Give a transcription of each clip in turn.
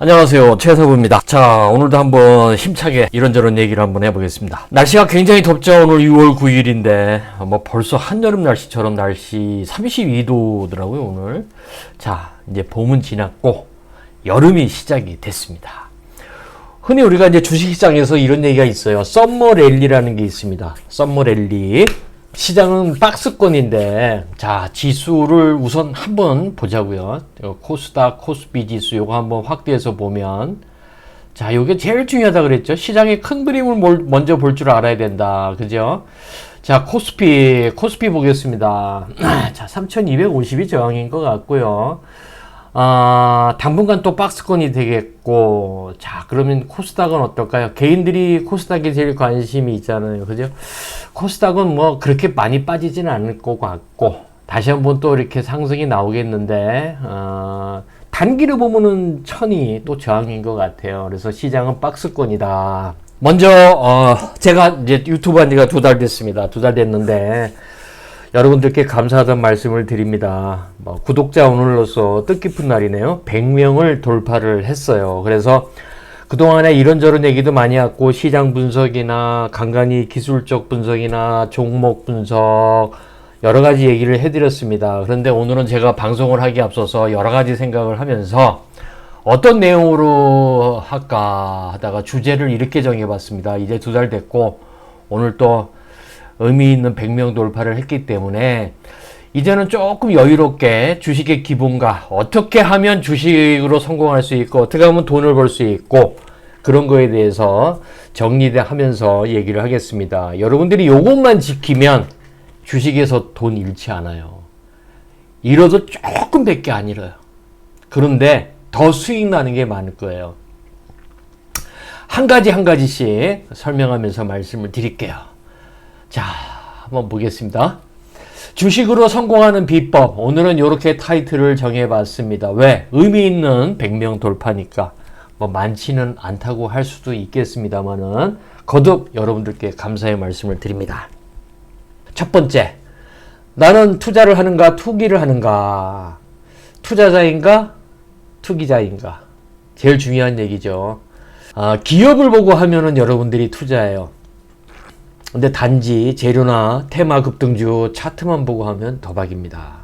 안녕하세요, 최서부입니다. 자, 오늘도 한번 힘차게 이런저런 얘기를 한번 해보겠습니다. 날씨가 굉장히 덥죠. 오늘 6월 9일인데 벌써 한여름 날씨처럼 날씨 32도더라고요 오늘. 자, 이제 봄은 지났고 여름이 시작이 됐습니다. 흔히 우리가 이제 주식시장에서 이런 얘기가 있어요. 썸머 랠리라는 게 있습니다. 썸머 랠리. 시장은 박스권인데, 자, 지수를 우선 한번 보자고요. 코스닥, 코스피 지수 요거 한번 확대해서 보면, 자, 요게 제일 중요하다 그랬죠. 시장의 큰 그림을 먼저 볼 줄 알아야 된다. 그죠? 자, 코스피 보겠습니다. 자, 3250이 저항인 것 같고요. 당분간 또 박스권이 되겠고, 자, 그러면 코스닥은 어떨까요? 개인들이 코스닥에 제일 관심이 있잖아요. 그죠? 코스닥은 그렇게 많이 빠지지는 않을 것 같고, 다시 한번 또 이렇게 상승이 나오겠는데, 단기로 보면은 1000이 또 저항인 것 같아요. 그래서 시장은 박스권이다. 먼저, 제가 이제 유튜브 한 지가 2달 됐습니다. 2달 됐는데, 여러분들께 감사하다는 말씀을 드립니다. 구독자 오늘로써 뜻깊은 날이네요. 100명을 돌파를 했어요. 그래서 그동안에 이런저런 얘기도 많이 했고, 시장 분석이나 간간히 기술적 분석이나 종목 분석 여러 가지 얘기를 해드렸습니다. 그런데 오늘은 제가 방송을 하기 앞서서 여러 가지 생각을 하면서 어떤 내용으로 할까 하다가 주제를 이렇게 정해봤습니다. 이제 2달 됐고 오늘 또 의미 있는 100명 돌파를 했기 때문에 이제는 조금 여유롭게 주식의 기본과 어떻게 하면 주식으로 성공할 수 있고 어떻게 하면 돈을 벌 수 있고 그런 거에 대해서 정리하면서 얘기를 하겠습니다. 여러분들이 요것만 지키면 주식에서 돈 잃지 않아요. 잃어도 조금 밖에 안 잃어요. 그런데 더 수익 나는 게 많을 거예요. 한 가지씩 설명하면서 말씀을 드릴게요. 자, 한번 보겠습니다. 주식으로 성공하는 비법. 오늘은 이렇게 타이틀을 정해봤습니다. 왜? 의미 있는 100명 돌파니까. 많지는 않다고 할 수도 있겠습니다만은 거듭 여러분들께 감사의 말씀을 드립니다. 첫 번째, 나는 투자를 하는가, 투기를 하는가? 투자자인가, 투기자인가? 제일 중요한 얘기죠. 기업을 보고 하면은 여러분들이 투자해요. 근데 단지 재료나 테마 급등주 차트만 보고 하면 도박입니다.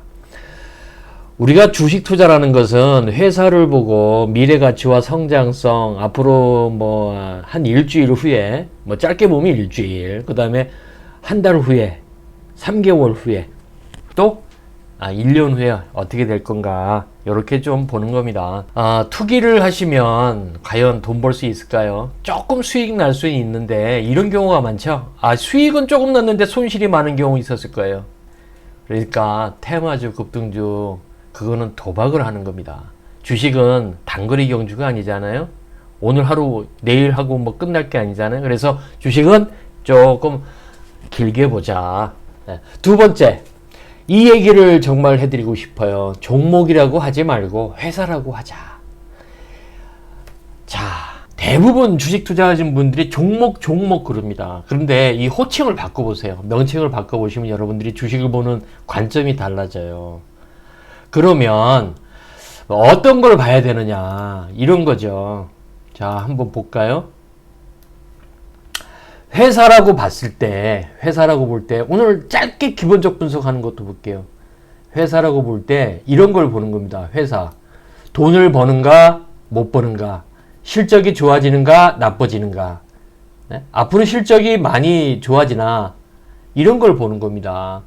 우리가 주식 투자라는 것은 회사를 보고 미래 가치와 성장성, 앞으로 한 일주일 후에, 짧게 보면 일주일, 그 다음에 한 달 후에, 3개월 후에, 또 1년 후에 어떻게 될 건가, 이렇게 좀 보는 겁니다. 투기를 하시면 과연 돈 벌 수 있을까요? 조금 수익 날 수는 있는데 이런 경우가 많죠. 수익은 조금 났는데 손실이 많은 경우 있었을 거예요. 그러니까 테마주, 급등주, 그거는 도박을 하는 겁니다. 주식은 단거리 경주가 아니잖아요. 오늘 하루 내일 하고 끝날 게 아니잖아요. 그래서 주식은 조금 길게 보자. 두 번째, 이 얘기를 정말 해드리고 싶어요. 종목이라고 하지 말고 회사라고 하자. 자, 대부분 주식 투자하신 분들이 종목 그럽니다. 그런데 이 호칭을 바꿔보세요. 명칭을 바꿔보시면 여러분들이 주식을 보는 관점이 달라져요. 그러면 어떤 걸 봐야 되느냐, 이런 거죠. 자, 한번 볼까요? 회사라고 볼 때, 오늘 짧게 기본적 분석하는 것도 볼게요. 회사라고 볼 때 이런 걸 보는 겁니다. 회사. 돈을 버는가, 못 버는가. 실적이 좋아지는가, 나빠지는가. 네? 앞으로 실적이 많이 좋아지나, 이런 걸 보는 겁니다.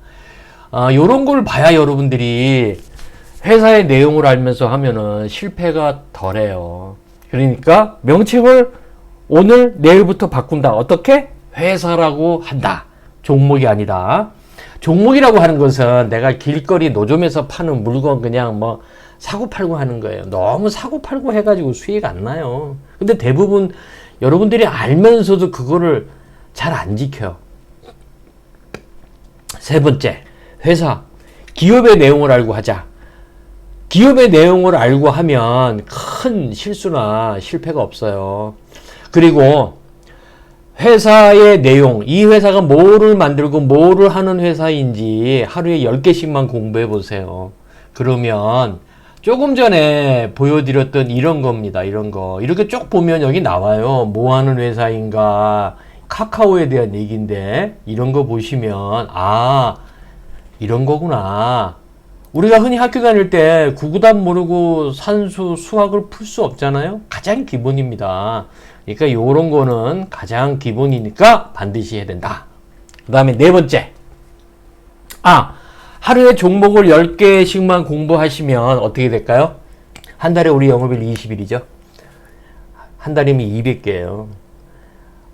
요런 걸 봐야 여러분들이 회사의 내용을 알면서 하면은 실패가 덜해요. 그러니까 명칭을 오늘 내일부터 바꾼다. 어떻게? 회사라고 한다. 종목이 아니다. 종목이라고 하는 것은 내가 길거리 노점에서 파는 물건 그냥 사고팔고 하는 거예요. 너무 사고팔고 해가지고 수익 안 나요. 근데 대부분 여러분들이 알면서도 그거를 잘 안 지켜요. 세 번째, 회사. 기업의 내용을 알고 하자. 기업의 내용을 알고 하면 큰 실수나 실패가 없어요. 그리고 회사의 내용, 이 회사가 뭐를 만들고 뭐를 하는 회사인지 하루에 10개씩만 공부해 보세요. 그러면 조금 전에 보여드렸던 이런 겁니다. 이런 거. 이렇게 쭉 보면 여기 나와요. 뭐 하는 회사인가. 카카오에 대한 얘기인데, 이런 거 보시면, 아, 이런 거구나. 우리가 흔히 학교 다닐 때 구구단 모르고 산수, 수학을 풀 수 없잖아요. 가장 기본입니다. 그러니까 요런 거는 가장 기본이니까 반드시 해야 된다. 그 다음에 네 번째. 하루에 종목을 10개씩만 공부하시면 어떻게 될까요? 한 달에 우리 영업일 20일이죠. 한 달이면 200개예요.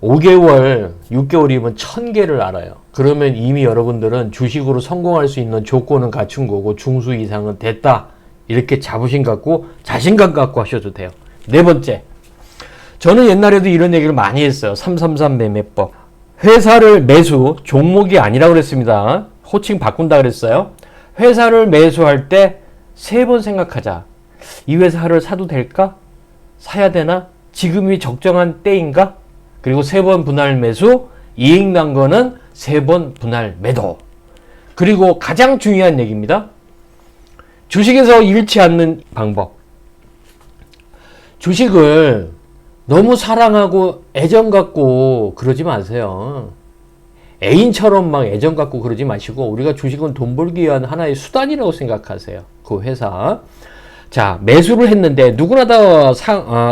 5개월, 6개월이면 1000개를 알아요. 그러면 이미 여러분들은 주식으로 성공할 수 있는 조건은 갖춘 거고 중수 이상은 됐다. 이렇게 자신감 갖고 하셔도 돼요. 네 번째. 저는 옛날에도 이런 얘기를 많이 했어요. 333 매매법. 회사를 매수, 종목이 아니라 그랬습니다. 호칭 바꾼다 그랬어요. 회사를 매수할 때 3번 생각하자. 이 회사를 사도 될까? 사야 되나? 지금이 적정한 때인가? 그리고 3번 분할 매수, 이익 난 거는 3번 분할 매도. 그리고 가장 중요한 얘기입니다. 주식에서 잃지 않는 방법. 주식을 너무 사랑하고 애정 갖고 그러지 마세요. 애인처럼 막 애정 갖고 그러지 마시고, 우리가 주식은 돈 벌기 위한 하나의 수단이라고 생각하세요. 그 회사. 자, 매수를 했는데 누구나 다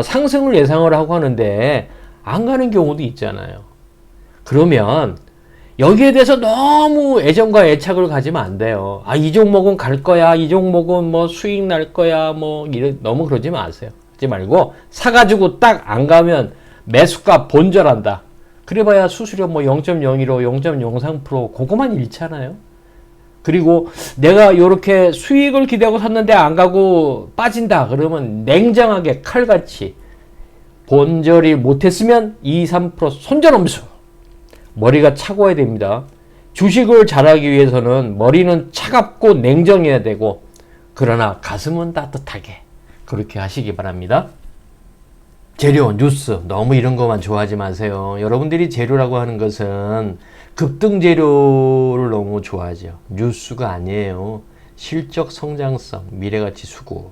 상승을 예상을 하고 하는데 안 가는 경우도 있잖아요. 그러면 여기에 대해서 너무 애정과 애착을 가지면 안 돼요. 이 종목은 갈 거야. 이 종목은 뭐 수익 날 거야. 너무 그러지 마세요. 그러지 말고 사가지고 딱 안 가면 매수가 본절한다. 그래봐야 수수료 0.01로 0.03% 그거만 잃잖아요. 그리고 내가 이렇게 수익을 기대하고 샀는데 안 가고 빠진다. 그러면 냉정하게 칼같이 본절이 못했으면 2, 3% 손절엄수. 머리가 차가워야 됩니다. 주식을 잘하기 위해서는 머리는 차갑고 냉정해야 되고, 그러나 가슴은 따뜻하게 그렇게 하시기 바랍니다. 재료, 뉴스 너무 이런 것만 좋아하지 마세요. 여러분들이 재료라고 하는 것은 급등 재료를 너무 좋아하죠. 뉴스가 아니에요. 실적 성장성, 미래가치 수구.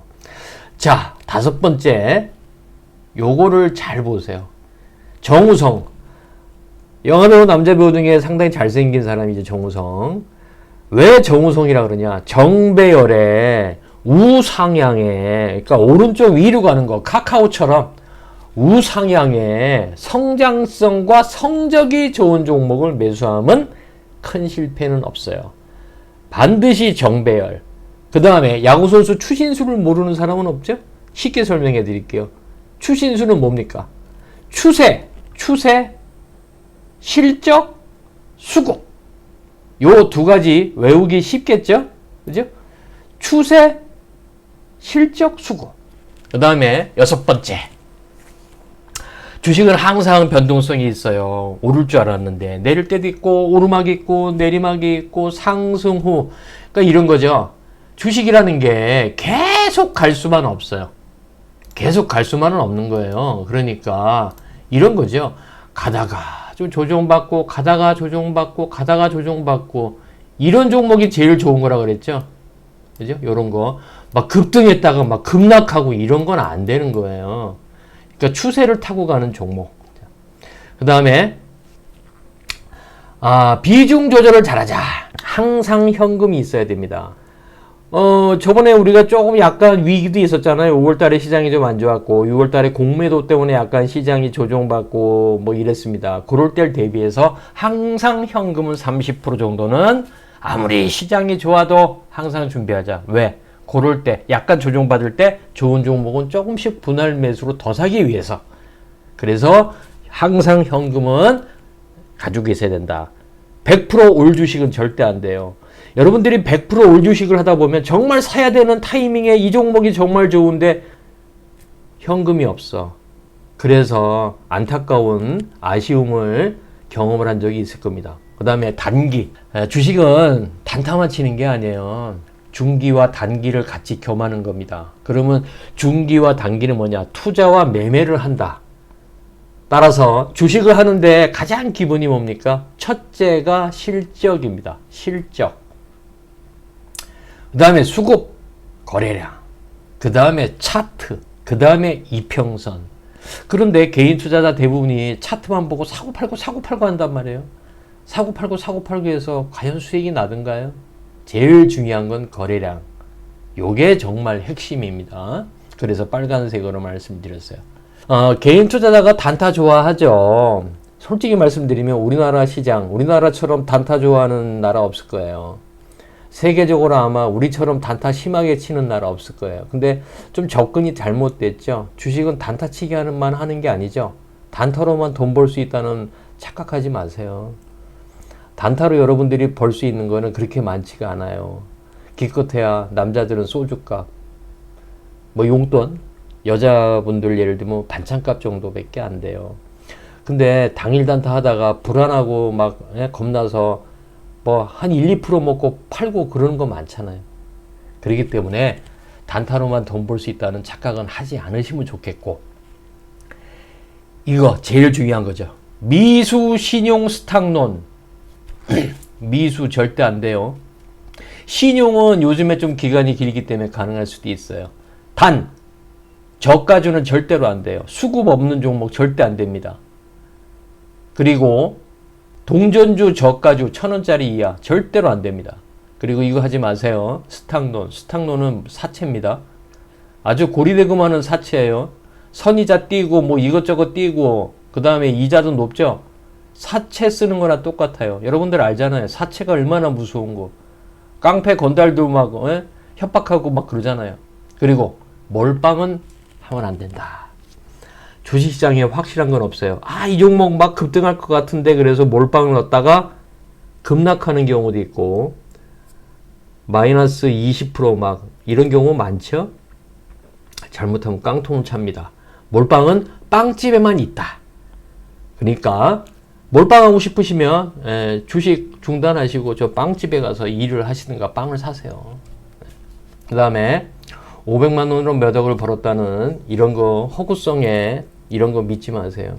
자, 5번째. 요거를 잘 보세요. 정우성. 영화배우, 남자배우 중에 상당히 잘생긴 사람이죠. 정우성. 왜 정우성이라 그러냐? 정배열의 우상향에, 그러니까 오른쪽 위로 가는 거, 카카오처럼 우상향의 성장성과 성적이 좋은 종목을 매수하면 큰 실패는 없어요. 반드시 정배열. 그 다음에 야구선수 추신수를 모르는 사람은 없죠? 쉽게 설명해 드릴게요. 추신수는 뭡니까? 추세, 실적, 수급. 요 두 가지 외우기 쉽겠죠? 그죠? 추세, 실적, 수급. 그 다음에 6번째. 주식은 항상 변동성이 있어요. 오를 줄 알았는데 내릴 때도 있고, 오르막이 있고, 내리막이 있고, 상승 후. 그러니까 이런 거죠. 주식이라는 게 계속 갈 수만 없어요. 계속 갈 수만은 없는 거예요. 그러니까 이런 거죠. 가다가 좀 조정받고, 가다가 조정받고, 가다가 조정받고, 이런 종목이 제일 좋은 거라 그랬죠. 그죠? 요런 거. 막 급등했다가 막 급락하고 이런 건 안 되는 거예요. 그러니까 추세를 타고 가는 종목. 그 다음에 비중 조절을 잘하자. 항상 현금이 있어야 됩니다. 저번에 우리가 조금 약간 위기도 있었잖아요. 5월달에 시장이 좀 안 좋았고, 6월달에 공매도 때문에 약간 시장이 조정받고 이랬습니다. 그럴 때를 대비해서 항상 현금은 30% 정도는 아무리 시장이 좋아도 항상 준비하자. 왜? 그럴 때, 약간 조정받을 때 좋은 종목은 조금씩 분할 매수로 더 사기 위해서. 그래서 항상 현금은 가지고 계셔야 된다. 100%올 주식은 절대 안 돼요. 여러분들이 100%올 주식을 하다 보면 정말 사야 되는 타이밍에 이 종목이 정말 좋은데 현금이 없어. 그래서 안타까운 아쉬움을 경험을 한 적이 있을 겁니다. 그 다음에 단기. 주식은 단타만 치는 게 아니에요. 중기와 단기를 같이 겸하는 겁니다. 그러면 중기와 단기는 뭐냐? 투자와 매매를 한다. 따라서 주식을 하는데 가장 기본이 뭡니까? 첫째가 실적입니다. 실적. 그 다음에 수급, 거래량. 그 다음에 차트, 그 다음에 이평선. 그런데 개인 투자자 대부분이 차트만 보고 사고 팔고 한단 말이에요. 사고 팔고 해서 과연 수익이 나든가요? 제일 중요한 건 거래량. 요게 정말 핵심입니다. 그래서 빨간색으로 말씀드렸어요. 개인 투자자가 단타 좋아하죠. 솔직히 말씀드리면 우리나라 시장, 우리나라처럼 단타 좋아하는 나라 없을 거예요. 세계적으로 아마 우리처럼 단타 심하게 치는 나라 없을 거예요. 근데 좀 접근이 잘못됐죠. 주식은 단타 치기 하는 게 아니죠. 단타로만 돈 벌 수 있다는 착각하지 마세요. 단타로 여러분들이 벌 수 있는 거는 그렇게 많지가 않아요. 기껏해야 남자들은 소주값, 뭐 용돈, 여자분들 예를 들면 반찬값 정도밖에 안 돼요. 근데 당일 단타 하다가 불안하고 막 겁나서 뭐 한 1, 2% 먹고 팔고 그러는 거 많잖아요. 그렇기 때문에 단타로만 돈 벌 수 있다는 착각은 하지 않으시면 좋겠고, 이거 제일 중요한 거죠. 미수 신용 스탁론. 미수 절대 안 돼요. 신용은 요즘에 좀 기간이 길기 때문에 가능할 수도 있어요. 단 저가주는 절대로 안 돼요. 수급 없는 종목 절대 안 됩니다. 그리고 동전주 저가주 1,000원짜리 이하 절대로 안 됩니다. 그리고 이거 하지 마세요. 스탁론은 사채입니다. 아주 고리대금하는 사채예요. 선이자 띄고 뭐 이것저것 띄고 그 다음에 이자도 높죠. 사채 쓰는 거나 똑같아요. 여러분들 알잖아요. 사채가 얼마나 무서운 거. 깡패 건달도 막 협박하고 막 그러잖아요. 그리고 몰빵은 하면 안 된다. 주식시장에 확실한 건 없어요. 이 종목 막 급등할 것 같은데 그래서 몰빵을 넣었다가 급락하는 경우도 있고 마이너스 20% 이런 경우 많죠. 잘못하면 깡통은 찹니다. 몰빵은 빵집에만 있다. 그러니까 몰빵하고 싶으시면 주식 중단하시고 저 빵집에 가서 일을 하시든가 빵을 사세요. 그 다음에 500만 원으로 몇 억을 벌었다는 이런 거 허구성에 이런 거 믿지 마세요.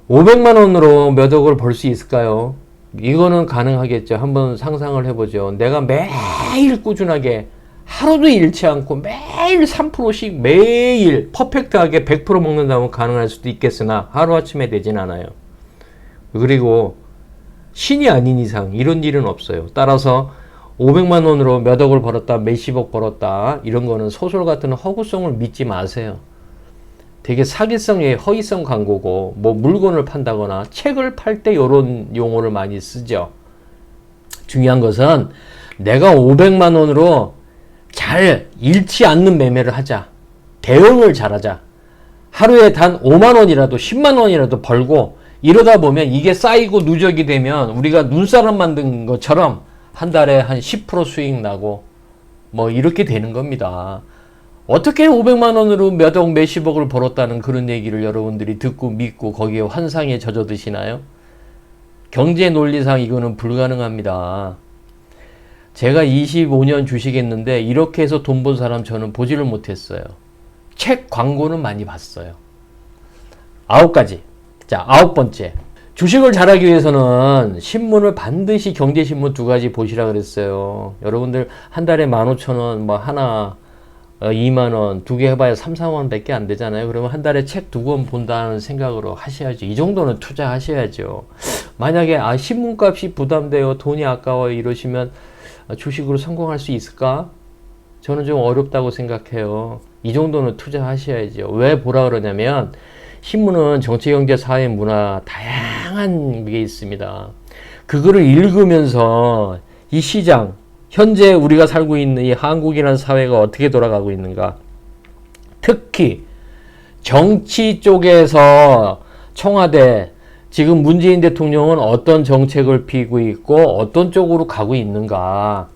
500만 원으로 몇 억을 벌 수 있을까요? 이거는 가능하겠죠. 한번 상상을 해보죠. 내가 매일 꾸준하게 하루도 잃지 않고 매일 3%씩 매일 퍼펙트하게 100% 먹는다면 가능할 수도 있겠으나 하루아침에 되진 않아요. 그리고 신이 아닌 이상 이런 일은 없어요. 따라서 500만 원으로 몇 억을 벌었다, 몇십억 벌었다 이런 거는 소설 같은 허구성을 믿지 마세요. 되게 사기성의 허위성 광고고 뭐 물건을 판다거나 책을 팔 때 이런 용어를 많이 쓰죠. 중요한 것은 내가 500만 원으로 잘 잃지 않는 매매를 하자. 대응을 잘하자. 하루에 단 5만 원이라도 10만 원이라도 벌고 이러다 보면 이게 쌓이고 누적이 되면 우리가 눈사람 만든 것처럼 한 달에 한 10% 수익 나고 뭐 이렇게 되는 겁니다. 어떻게 500만 원으로 몇 억 몇십억을 벌었다는 그런 얘기를 여러분들이 듣고 믿고 거기에 환상에 젖어드시나요? 경제 논리상 이거는 불가능합니다. 제가 25년 주식했는데 이렇게 해서 돈 번 사람 저는 보지를 못했어요. 책 광고는 많이 봤어요. 9가지. 자, 9번째. 주식을 잘하기 위해서는 신문을 반드시 경제신문 2가지 보시라 그랬어요. 여러분들 한 달에 15,000원 뭐 하나 2만원 2개 해봐야 3, 4만 밖에 안 되잖아요. 그러면 한 달에 책 2권 본다는 생각으로 하셔야죠. 이 정도는 투자하셔야죠. 만약에 신문값이 부담돼요, 돈이 아까워요 이러시면 주식으로 성공할 수 있을까? 저는 좀 어렵다고 생각해요. 이 정도는 투자하셔야죠. 왜 보라 그러냐면 신문은 정치, 경제, 사회, 문화 다양한 게 있습니다. 그거를 읽으면서 이 시장, 현재 우리가 살고 있는 이 한국이라는 사회가 어떻게 돌아가고 있는가, 특히 정치 쪽에서 청와대, 지금 문재인 대통령은 어떤 정책을 피고 있고 어떤 쪽으로 가고 있는가.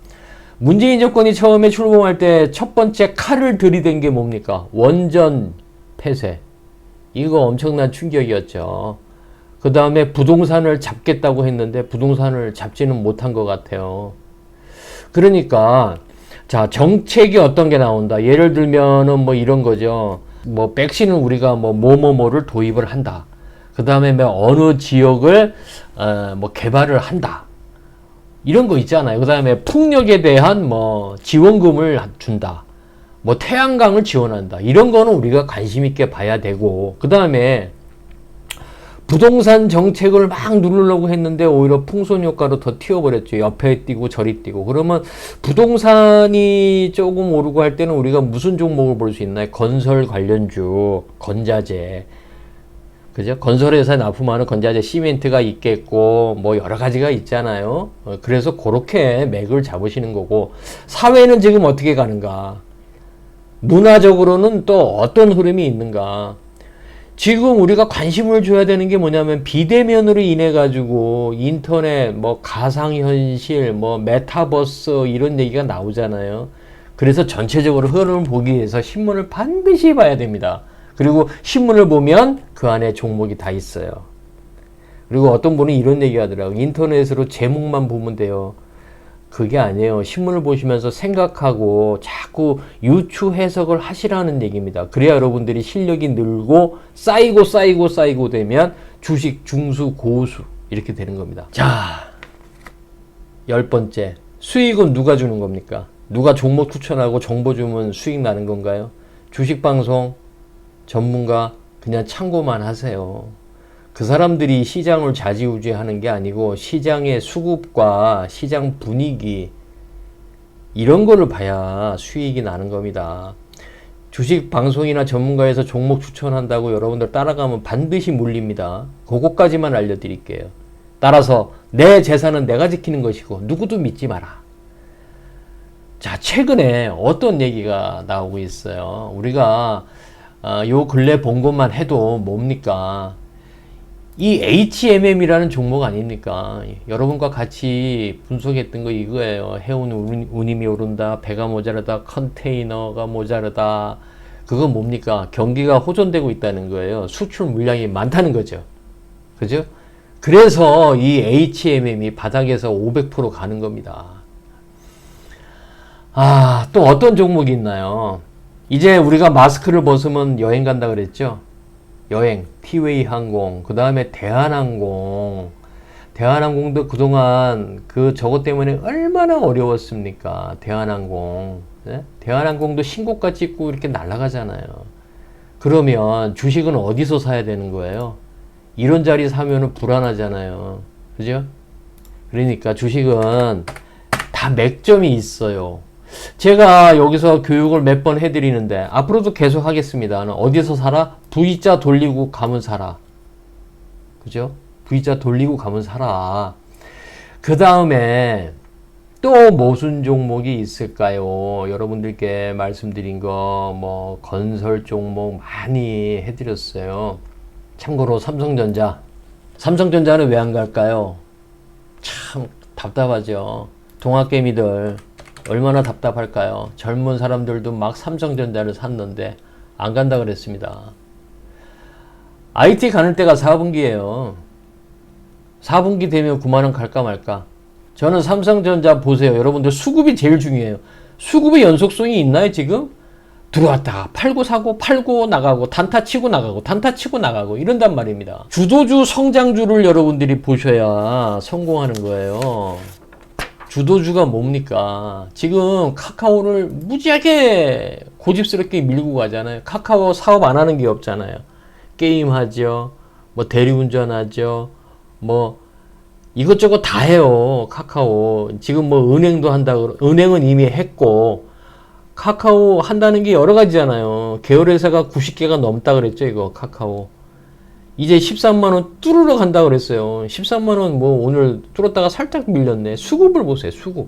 문재인 정권이 처음에 출범할 때 첫 번째 칼을 들이댄 게 뭡니까? 원전 폐쇄. 이거 엄청난 충격이었죠. 그 다음에 부동산을 잡겠다고 했는데 부동산을 잡지는 못한 것 같아요. 그러니까 자, 정책이 어떤 게 나온다. 예를 들면은 뭐 이런 거죠. 뭐 백신은 우리가 뭐를 도입을 한다. 그 다음에 어느 지역을 뭐 개발을 한다. 이런 거 있잖아요. 그 다음에 풍력에 대한 뭐 지원금을 준다. 뭐 태양광을 지원한다. 이런 거는 우리가 관심 있게 봐야 되고, 그 다음에 부동산 정책을 막 누르려고 했는데 오히려 풍선 효과로 더 튀어버렸죠. 옆에 뛰고 저리 뛰고. 그러면 부동산이 조금 오르고 할 때는 우리가 무슨 종목을 볼 수 있나요? 건설 관련주, 건자재. 그죠? 건설회사에 납품하는 건자재, 시멘트가 있겠고, 뭐 여러 가지가 있잖아요. 그래서 그렇게 맥을 잡으시는 거고, 사회는 지금 어떻게 가는가? 문화적으로는 또 어떤 흐름이 있는가? 지금 우리가 관심을 줘야 되는 게 뭐냐면 비대면으로 인해 가지고 인터넷, 뭐 가상현실, 뭐 메타버스 이런 얘기가 나오잖아요. 그래서 전체적으로 흐름을 보기 위해서 신문을 반드시 봐야 됩니다. 그리고 신문을 보면 그 안에 종목이 다 있어요. 그리고 어떤 분은 이런 얘기 하더라고요. 인터넷으로 제목만 보면 돼요. 그게 아니에요. 신문을 보시면서 생각하고 자꾸 유추 해석을 하시라는 얘기입니다. 그래야 여러분들이 실력이 늘고 쌓이고 되면 주식 중수 고수 이렇게 되는 겁니다. 자, 10번째. 수익은 누가 주는 겁니까? 누가 종목 추천하고 정보 주면 수익 나는 건가요? 주식방송 전문가 그냥 참고만 하세요. 그 사람들이 시장을 좌지우지하는 게 아니고 시장의 수급과 시장 분위기 이런 거를 봐야 수익이 나는 겁니다. 주식 방송이나 전문가에서 종목 추천한다고 여러분들 따라가면 반드시 물립니다. 그것까지만 알려드릴게요. 따라서 내 재산은 내가 지키는 것이고 누구도 믿지 마라. 자, 최근에 어떤 얘기가 나오고 있어요. 우리가 요 근래 본 것만 해도 뭡니까? 이 HMM이라는 종목 아닙니까? 여러분과 같이 분석했던 거 이거예요. 해운 운임이 오른다, 배가 모자르다, 컨테이너가 모자르다. 그건 뭡니까? 경기가 호전되고 있다는 거예요. 수출 물량이 많다는 거죠. 그죠? 그래서 이 HMM이 바닥에서 500% 가는 겁니다. 아, 또 어떤 종목이 있나요? 이제 우리가 마스크를 벗으면 여행 간다 그랬죠? 여행, 티웨이 항공, 그 다음에 대한항공. 대한항공도 그동안 저것 때문에 얼마나 어려웠습니까? 대한항공. 네? 대한항공도 신고가 찍고 이렇게 날아가잖아요. 그러면 주식은 어디서 사야 되는 거예요? 이런 자리 사면은 불안하잖아요. 그죠? 그러니까 주식은 다 맥점이 있어요. 제가 여기서 교육을 몇 번 해드리는데 앞으로도 계속 하겠습니다. 어디서 사라? V자 돌리고 가면 사라. 그죠? V자 돌리고 가면 사라. 그 다음에 또 무슨 종목이 있을까요? 여러분들께 말씀드린 거 뭐 건설 종목 많이 해드렸어요. 참고로 삼성전자는 왜 안 갈까요? 참 답답하죠. 동학개미들 얼마나 답답할까요? 젊은 사람들도 막 삼성전자를 샀는데 안 간다 그랬습니다. IT 가는 때가 4분기예요. 4분기 되면 9만원 갈까 말까? 저는 삼성전자 보세요. 여러분들 수급이 제일 중요해요. 수급의 연속성이 있나요 지금? 들어왔다가 팔고 사고 팔고 나가고 단타 치고 나가고 단타 치고 나가고 이런단 말입니다. 주도주 성장주를 여러분들이 보셔야 성공하는 거예요. 주도주가 뭡니까? 지금 카카오를 무지하게 고집스럽게 밀고 가잖아요. 카카오 사업 안 하는 게 없잖아요. 게임 하죠. 뭐 대리운전 하죠. 뭐 이것저것 다 해요. 카카오. 지금 뭐 은행도 한다고, 은행은 이미 했고, 카카오 한다는 게 여러 가지잖아요. 계열회사가 90개가 넘다 그랬죠, 이거, 카카오. 이제 13만원 뚫으러 간다 그랬어요. 13만원 뭐 오늘 뚫었다가 살짝 밀렸네. 수급을 보세요, 수급.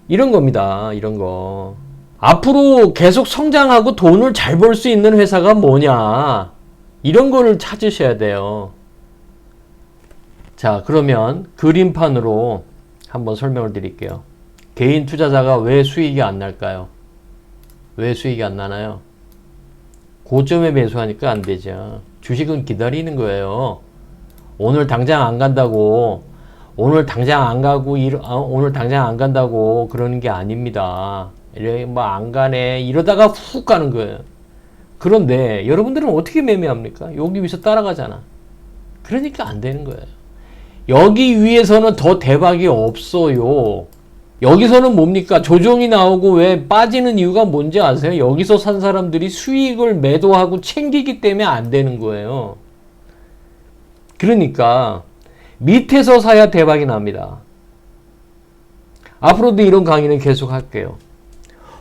이런 겁니다, 이런 거. 앞으로 계속 성장하고 돈을 잘 벌 수 있는 회사가 뭐냐. 이런 거를 찾으셔야 돼요. 자, 그러면 그림판으로 한번 설명을 드릴게요. 개인 투자자가 왜 수익이 안 날까요? 왜 수익이 안 나나요? 고점에 매수하니까 안 되죠. 주식은 기다리는 거예요. 오늘 당장 안 간다고, 오늘 당장 안 가고, 오늘 당장 안 간다고 그러는 게 아닙니다. 이래, 뭐 안 가네. 이러다가 훅 가는 거예요. 그런데 여러분들은 어떻게 매매합니까? 여기 위에서 따라가잖아. 그러니까 안 되는 거예요. 여기 위에서는 더 대박이 없어요. 여기서는 뭡니까? 조정이 나오고 왜 빠지는 이유가 뭔지 아세요? 여기서 산 사람들이 수익을 매도하고 챙기기 때문에 안 되는 거예요. 그러니까 밑에서 사야 대박이 납니다. 앞으로도 이런 강의는 계속 할게요.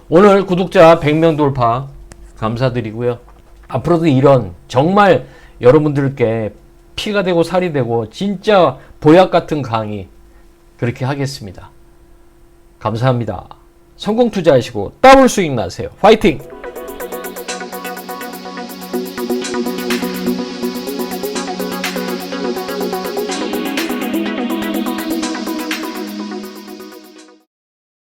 오늘 구독자 100명 돌파 감사드리고요. 앞으로도 이런 정말 여러분들께 피가 되고 살이 되고 진짜 보약 같은 강의 그렇게 하겠습니다. 감사합니다. 성공 투자하시고 더블 수익 나세요. 화이팅!